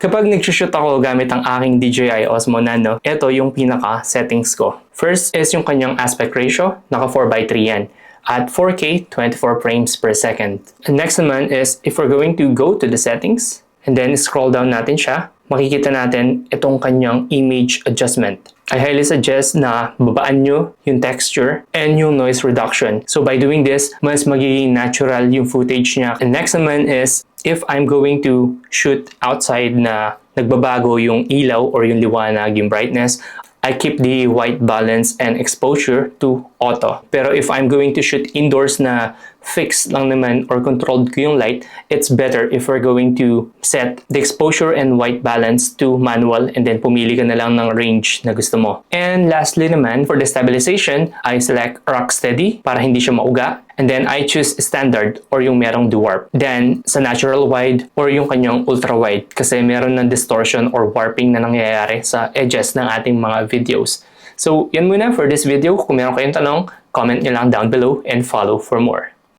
Kapag nag-shoot ako gamit ang aking DJI Osmo Nano, ito yung pinaka-settings ko. First is yung kanyang aspect ratio, naka 4:3 yan. At 4K, 24 frames per second. And next naman is, if we're going to go to the settings, and then scroll down natin siya, makikita natin itong kanyang image adjustment. I highly suggest na babaan nyo yung texture and yung noise reduction. So by doing this, mas magiging natural yung footage niya. And next naman is, if I'm going to shoot outside na nagbabago yung ilaw or yung liwanag, yung brightness, I keep the white balance and exposure to auto. Pero if I'm going to shoot indoors na fixed lang naman or controlled ko yung light, it's better if we're going to set the exposure and white balance to manual and then pumili ka na lang ng range na gusto mo. And lastly naman, for the stabilization, I select rock steady para hindi siya mauga. And then I choose standard or yung merong dwarf. Then sa natural wide or yung kanyang ultra wide kasi meron ng distortion or warping na nangyayari sa edges ng ating mga videos. So yan muna for this video. Kung meron kayong tanong, comment nyo lang down below and follow for more.